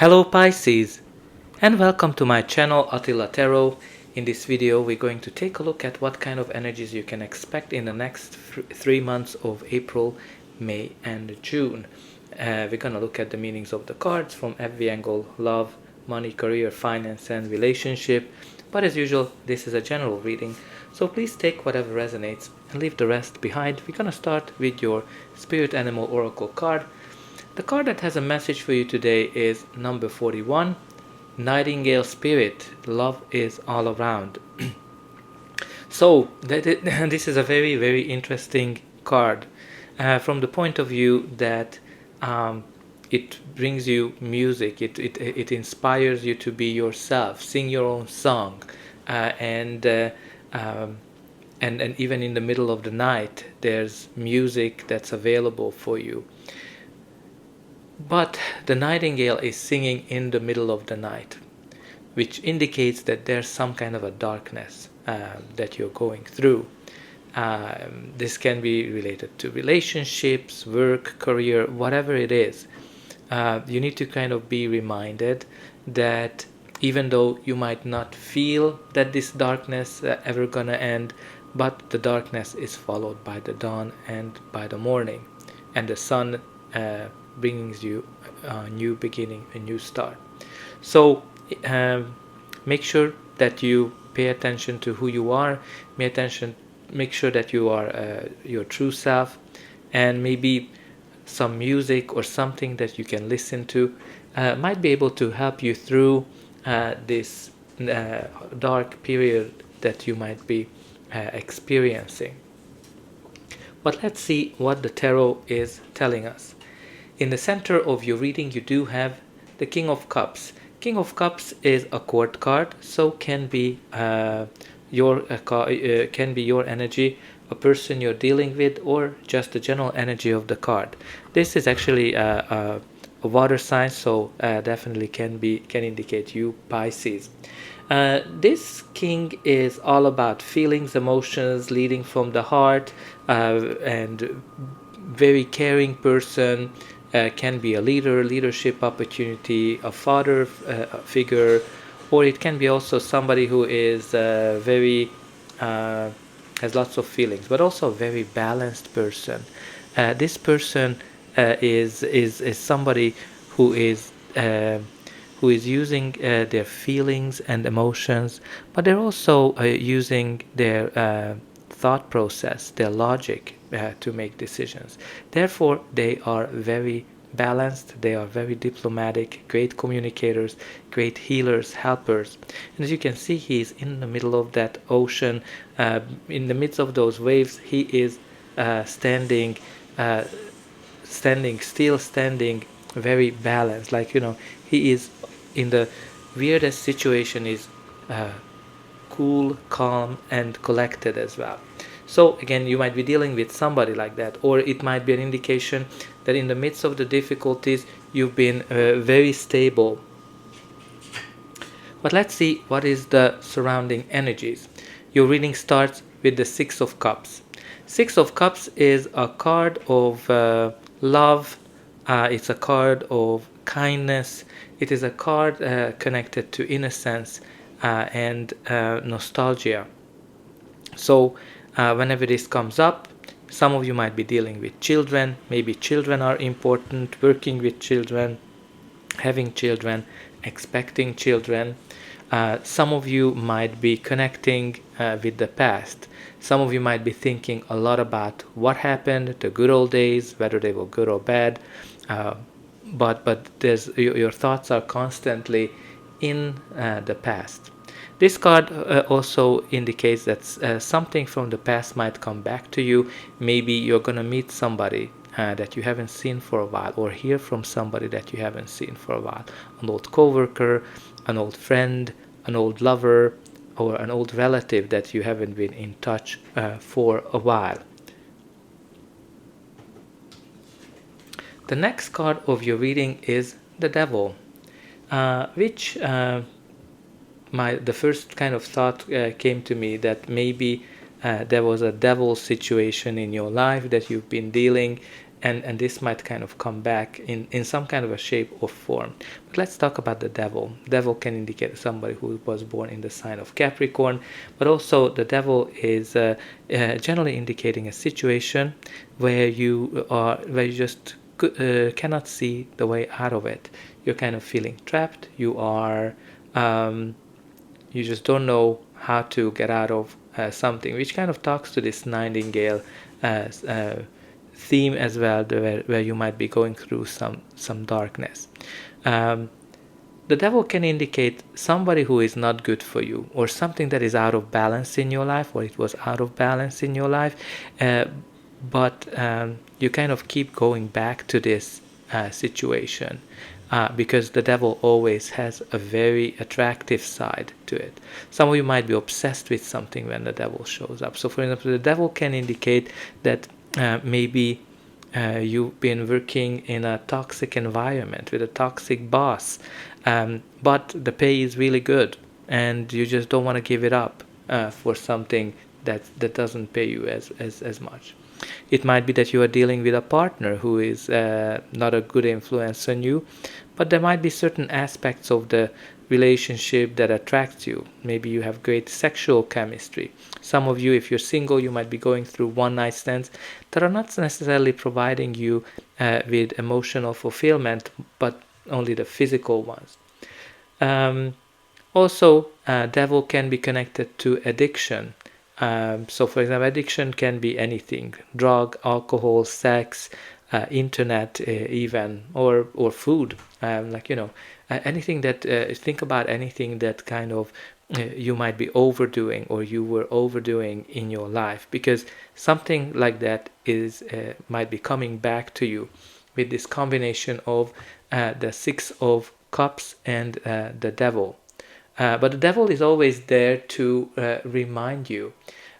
Hello Pisces, and welcome to my channel Attila Tarot. In this video we're going to take a look at what kind of energies you can expect in the next 3 months of April, May and June. We're going to look at the meanings of the cards from every angle: love, money, career, finance and relationship. But as usual, this is a general reading, so please take whatever resonates and leave the rest behind. We're going to start with your Spirit Animal Oracle card. The card that has a message for you today is number 41, Nightingale Spirit. Love is all around. So this is a very, very interesting card from the point of view that it brings you music. It inspires you to be yourself, sing your own song, and even in the middle of the night, there's music that's available for you. But the nightingale is singing in the middle of the night, which indicates that there's some kind of a darkness that you're going through. This can be related to relationships, work, career, whatever it is. You need to kind of be reminded that even though you might not feel that this darkness ever gonna end, but the darkness is followed by the dawn and by the morning, and the sun brings you a new beginning, a new start. So make sure that you pay attention to who you are, make sure that you are your true self, and maybe some music or something that you can listen to might be able to help you through this dark period that you might be experiencing. But let's see what the tarot is telling us. In the center of your reading, you do have the King of Cups. King of Cups is a court card, so can be your energy, a person you're dealing with, or just the general energy of the card. This is actually a water sign, so definitely can indicate you, Pisces. This king is all about feelings, emotions, leading from the heart, and very caring person. Can be a leadership opportunity, a father figure, or it can be also somebody who is very has lots of feelings, but also a very balanced person. This person is somebody who is using their feelings and emotions, but they're also using their thought process, their logic to make decisions. Therefore, they are very balanced, they are very diplomatic, great communicators, great healers, helpers. And as you can see, he is in the middle of that ocean, in the midst of those waves. He is standing still, standing very balanced, like, he is in the weirdest situation, is cool, calm and collected as well. So again, you might be dealing with somebody like that, or it might be an indication that in the midst of the difficulties you've been very stable. But let's see what is the surrounding energies. Your reading starts with the Six of Cups. Six of Cups is a card of love. It's a card of kindness. It is a card connected to innocence and nostalgia. So whenever this comes up, some of you might be dealing with children. Maybe children are important, working with children, having children, expecting children. Some of you might be connecting with the past. Some of you might be thinking a lot about what happened, the good old days, whether they were good or bad. But your thoughts are constantly in the past. This card also indicates that something from the past might come back to you. Maybe you're going to meet somebody that you haven't seen for a while, or hear from somebody that you haven't seen for a while. An old coworker, an old friend, an old lover, or an old relative that you haven't been in touch for a while. The next card of your reading is the Devil, which the first kind of thought came to me that maybe there was a devil situation in your life that you've been dealing, and this might kind of come back in some kind of a shape or form. But let's talk about the devil. Devil can indicate somebody who was born in the sign of Capricorn, but also the devil is generally indicating a situation where you just cannot see the way out of it. You're kind of feeling trapped. You just don't know how to get out of something, which kind of talks to this nightingale theme as well, where you might be going through some darkness. The devil can indicate somebody who is not good for you, or something that is out of balance in your life, or it was out of balance in your life, but you kind of keep going back to this situation. Because the devil always has a very attractive side to it. Some of you might be obsessed with something when the devil shows up. So, for example, the devil can indicate that maybe you've been working in a toxic environment with a toxic boss, but the pay is really good, and you just don't want to give it up for something that doesn't pay you as much. It might be that you are dealing with a partner who is not a good influence on you, but there might be certain aspects of the relationship that attracts you. Maybe you have great sexual chemistry. Some of you, if you're single, you might be going through one-night stands that are not necessarily providing you with emotional fulfillment, but only the physical ones. Also, devil can be connected to addiction. So, for example, addiction can be anything: drug, alcohol, sex, internet, even, or food. Anything that think about anything that kind of you might be overdoing, or you were overdoing in your life, because something like that is might be coming back to you with this combination of the Six of Cups and the Devil. But the devil is always there to remind you.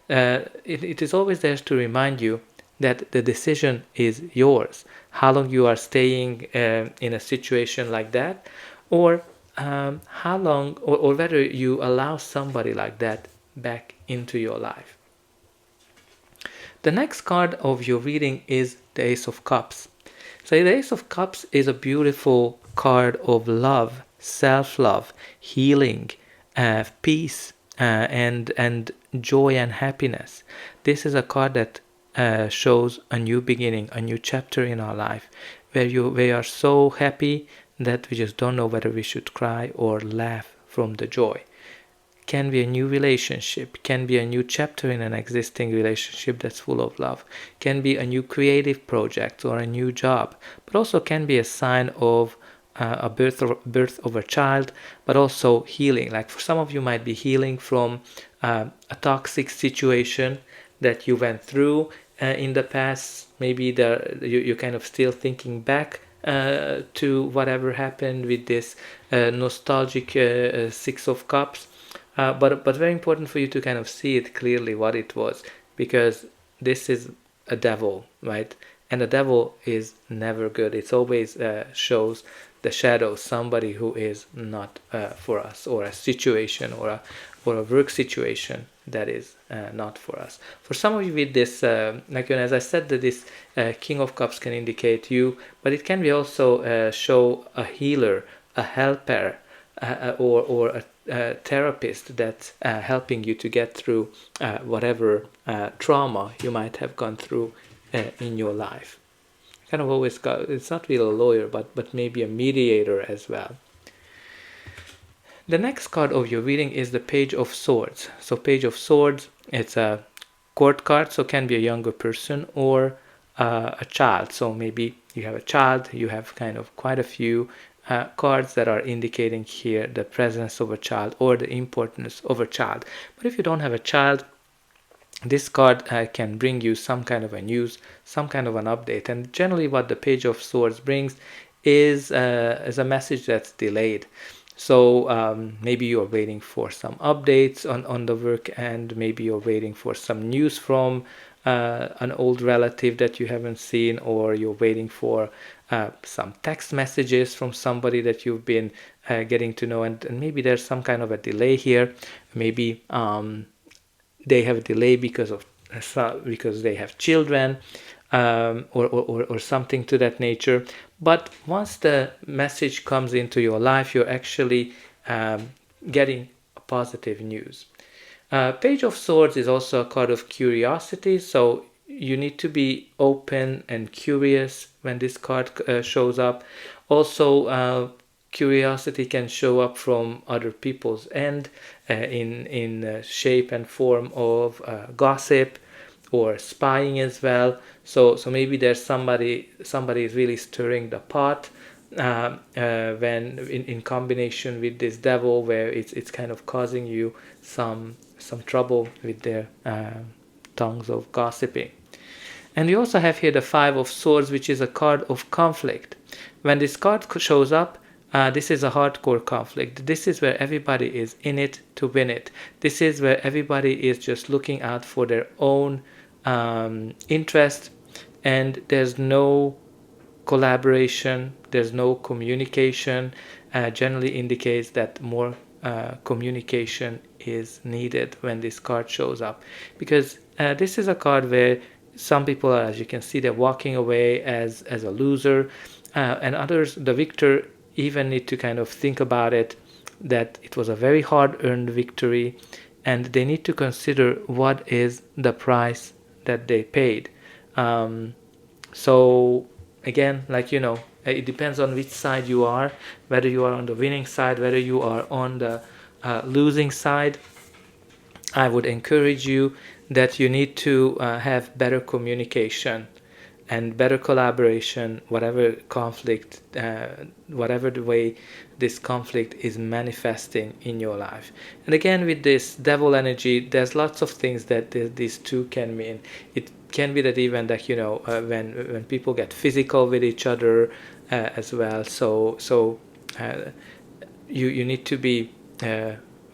It is always there to remind you that the decision is yours. How long you are staying in a situation like that, or how long, or whether you allow somebody like that back into your life. The next card of your reading is the Ace of Cups. So the Ace of Cups is a beautiful card of love, self-love, healing, peace, and joy and happiness. This is a card that shows a new beginning, a new chapter in our life, where we are so happy that we just don't know whether we should cry or laugh from the joy. Can be a new relationship, can be a new chapter in an existing relationship that's full of love, can be a new creative project or a new job, but also can be a sign of a birth of a child, but also healing. Like for some of you might be healing from a toxic situation that you went through in the past. Maybe you're kind of still thinking back to whatever happened with this nostalgic Six of Cups. But very important for you to kind of see it clearly what it was, because this is a devil, right? And the devil is never good. It always shows the shadow, somebody who is not for us, or a situation, or a work situation that is not for us. For some of you with this, as I said, that this King of Cups can indicate you, but it can be also show a healer, a helper, or a therapist that's helping you to get through whatever trauma you might have gone through in your life. Kind of always it's not really a lawyer, but maybe a mediator as well. The next card of your reading is the Page of Swords. So Page of Swords, it's a court card, so can be a younger person or a child. So maybe you have a child, you have kind of quite a few cards that are indicating here the presence of a child or the importance of a child. But if you don't have a child, this card can bring you some kind of a news, some kind of an update. And generally what the Page of Swords brings is a message that's delayed. So maybe you're waiting for some updates on the work, and maybe you're waiting for some news from an old relative that you haven't seen, or you're waiting for some text messages from somebody that you've been getting to know, and maybe there's some kind of a delay here. Maybe they have a delay because they have children, or something to that nature. But once the message comes into your life, you're actually getting positive news. Page of Swords is also a card of curiosity, so you need to be open and curious when this card shows up. Also, curiosity can show up from other people's end in shape and form of gossip or spying as well. So maybe there's somebody is really stirring the pot when in combination with this devil, where it's kind of causing you some trouble with their tongues of gossiping. And we also have here the Five of Swords, which is a card of conflict. When this card shows up, this is a hardcore conflict. This is where everybody is in it to win it. This is where everybody is just looking out for their own interest, and there's no collaboration, there's no communication. Generally indicates that more communication is needed when this card shows up, because this is a card where some people are, as you can see, they're walking away as a loser, and others, the victor, even need to kind of think about it, that it was a very hard-earned victory, and they need to consider what is the price that they paid. So again, like, it depends on which side you are, whether you are on the winning side, whether you are on the losing side. I would encourage you that you need to have better communication and better collaboration, whatever conflict, whatever the way this conflict is manifesting in your life. And again, with this devil energy, there's lots of things that these two can mean. It can be that even that, when people get physical with each other as well. So you need to be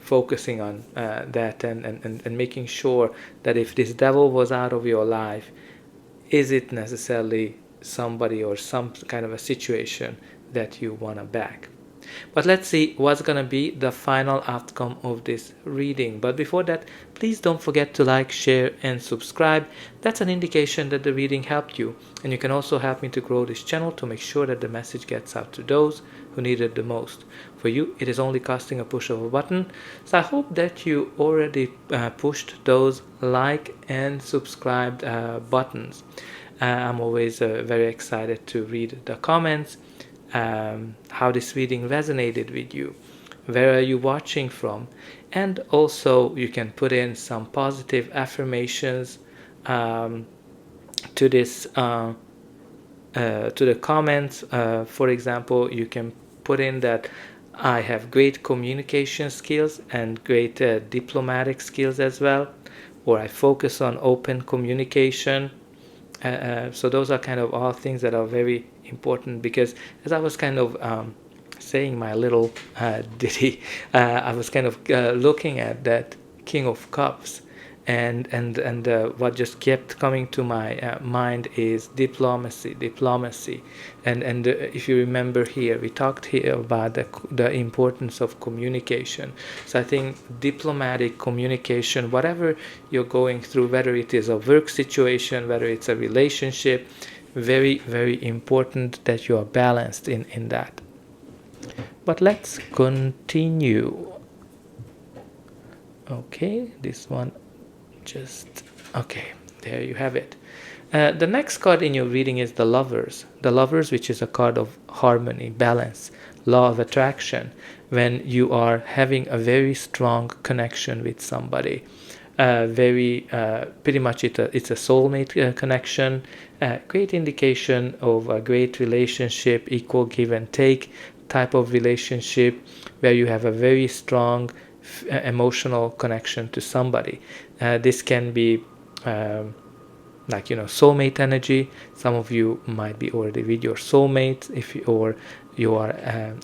focusing on that and making sure that if this devil was out of your life, is it necessarily somebody or some kind of a situation that you want to back? But let's see what's going to be the final outcome of this reading. But before that, please don't forget to like, share, and subscribe. That's an indication that the reading helped you. And you can also help me to grow this channel to make sure that the message gets out to those who need it the most. For you, it is only costing a push of a button. So I hope that you already pushed those like and subscribed buttons. I'm always very excited to read the comments. How this reading resonated with you, where are you watching from, and also you can put in some positive affirmations to this to the comments. For example, you can put in that I have great communication skills and great diplomatic skills as well, or I focus on open communication. So those are kind of all things that are very important, because as I was kind of saying my little ditty, I was kind of looking at that King of Cups, and what just kept coming to my mind is diplomacy, and if you remember here, we talked here about the importance of communication. So I think diplomatic communication, whatever you're going through, whether it is a work situation, whether it's a relationship, very, very important that you are balanced in that. But let's continue. Okay, this one okay, there you have it. The next card in your reading is the Lovers, which is a card of harmony, balance, law of attraction, when you are having a very strong connection with somebody. Pretty much it's a soulmate connection, great indication of a great relationship, equal give and take type of relationship, where you have a very strong emotional connection to somebody. This can be soulmate energy. Some of you might be already with your soulmate, or you are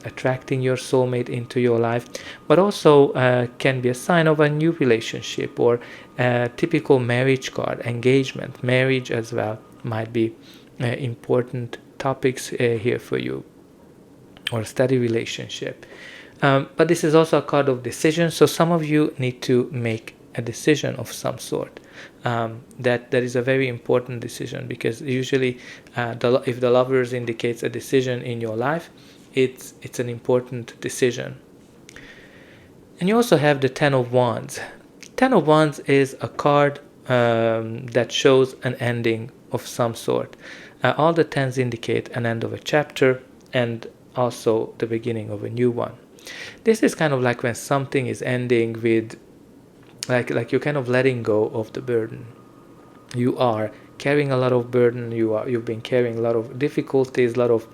attracting your soulmate into your life, but also can be a sign of a new relationship, or a typical marriage card, engagement, marriage as well might be important topics here for you, or a steady relationship. But this is also a card of decision, so some of you need to make a decision of some sort. That is a very important decision, because usually if the Lovers indicates a decision in your life, it's an important decision. And you also have the Ten of Wands. Ten of Wands is a card that shows an ending of some sort. All the tens indicate an end of a chapter and also the beginning of a new one. This is kind of like when something is ending with, like you're kind of letting go of the burden. You are carrying a lot of burden. You've been carrying a lot of difficulties, a lot of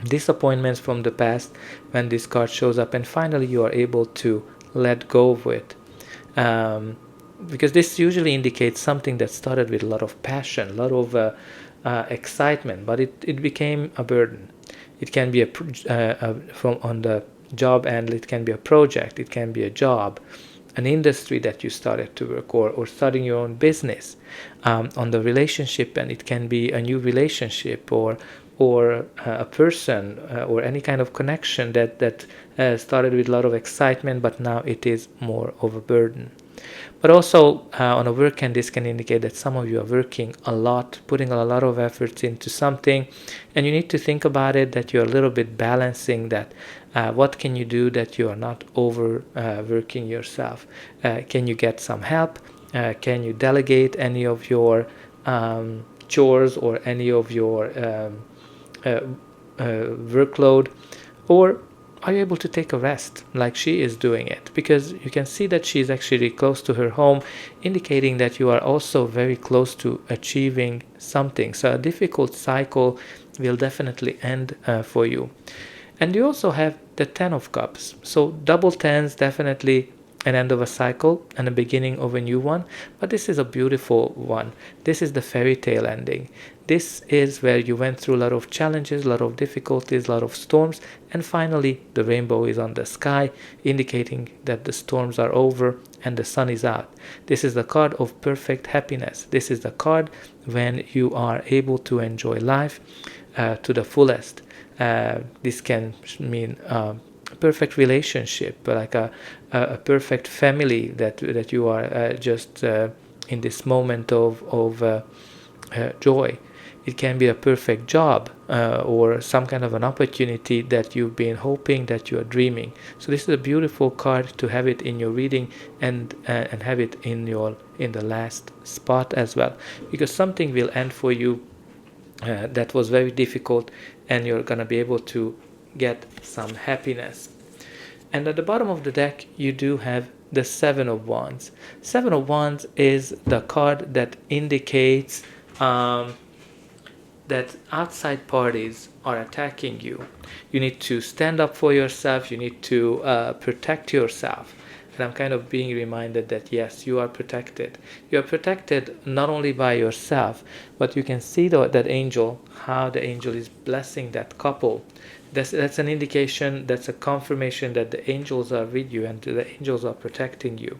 disappointments from the past when this card shows up, and finally you are able to let go of it. Because this usually indicates something that started with a lot of passion, a lot of excitement, but it became a burden. It can be from on the job end, it can be a project, it can be a job, an industry that you started to work, or starting your own business. On the relationship end, it can be a new relationship, or a person, or any kind of connection that started with a lot of excitement, but now it is more of a burden. But also on a work end, this can indicate that some of you are working a lot, putting a lot of efforts into something, and you need to think about it, that you're a little bit balancing that. What can you do that you are not overworking yourself? Can you get some help? Can you delegate any of your chores or any of your workload? Or are you able to take a rest like she is doing it? Because you can see that she is actually close to her home, indicating that you are also very close to achieving something. So a difficult cycle will definitely end for you. And you also have the Ten of Cups. So double tens, definitely an end of a cycle and a beginning of a new one. But this is a beautiful one. This is the fairy tale ending. This is where you went through a lot of challenges, a lot of difficulties, a lot of storms, and finally the rainbow is on the sky, indicating that the storms are over and the sun is out. This is the card of perfect happiness. This is the card when you are able to enjoy life to the fullest. This can mean a perfect relationship, like a perfect family that you are just in this moment of joy. It can be a perfect job or some kind of an opportunity that you've been hoping, that you are dreaming. So this is a beautiful card to have it in your reading and have it in the last spot as well, because something will end for you that was very difficult, and you're gonna be able to get some happiness. And at the bottom of the deck, you do have the Seven of Wands. Seven of Wands is the card that indicates that outside parties are attacking you. You need to stand up for yourself. You need to protect yourself. And I'm kind of being reminded that yes, you are protected. You are protected not only by yourself, but you can see that angel, how the angel is blessing that couple. That's an indication, that's a confirmation that the angels are with you and the angels are protecting you.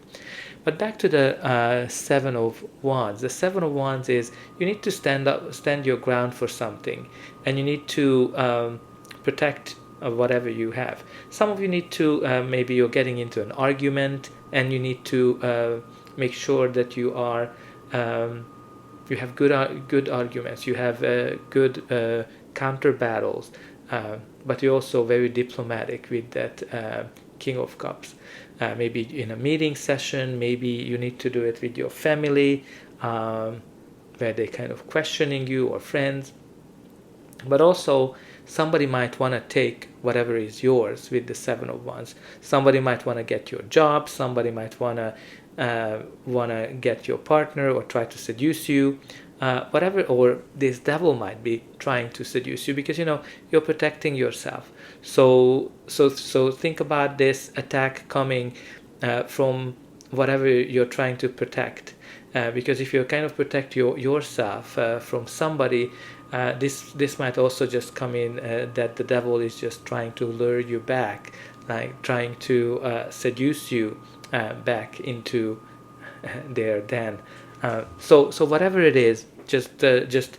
But back to the Seven of Wands. The Seven of Wands is you need to stand your ground for something, and you need to protect whatever you have. Some of you need to maybe you're getting into an argument, and you need to make sure that you are you have good arguments, you have good counter battles, but you're also very diplomatic with that King of Cups. Maybe in a meeting session, maybe you need to do it with your family, where they're kind of questioning you, or friends. But also, somebody might want to take whatever is yours with the Seven of Wands. Somebody might want to get your job. Somebody might want to get your partner or try to seduce you. Whatever, or this devil might be trying to seduce you, because you're protecting yourself. So think about this attack coming from whatever you're trying to protect. Because if you kind of protect yourself from somebody, this might also just come in that the devil is just trying to lure you back, like trying to seduce you back into their den. So whatever it is, just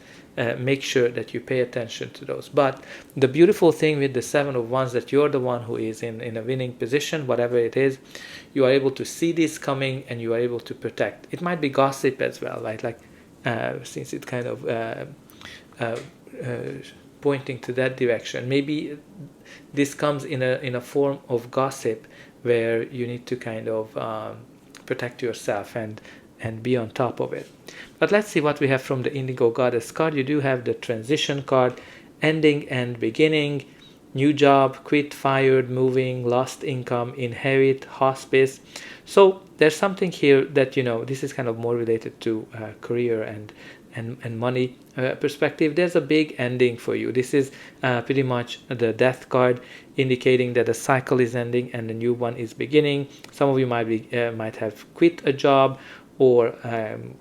make sure that you pay attention to those. But the beautiful thing with the Seven of Wands, that you're the one who is in a winning position, whatever it is. You are able to see this coming, and you are able to protect. It might be gossip as well, right? Like since it kind of pointing to that direction. Maybe this comes in a form of gossip, where you need to kind of protect yourself and be on top of it. But let's see what we have from the Indigo Goddess card. You do have the transition card, ending and beginning, new job, quit, fired, moving, lost income, inherit, hospice. So there's something here that, this is kind of more related to career and money perspective. There's a big ending for you. This is pretty much the Death card, indicating that a cycle is ending and a new one is beginning. Some of you might have quit a job, or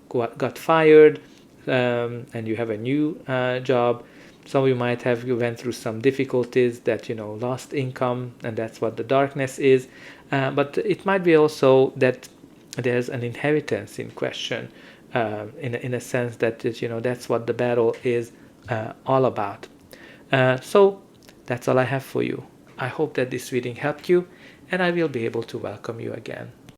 got fired, and you have a new job. Some of you might have went through some difficulties, that lost income, and that's what the darkness is. But it might be also that there's an inheritance in question, in a sense that that's what the battle is all about. So that's all I have for you. I hope that this reading helped you, and I will be able to welcome you again.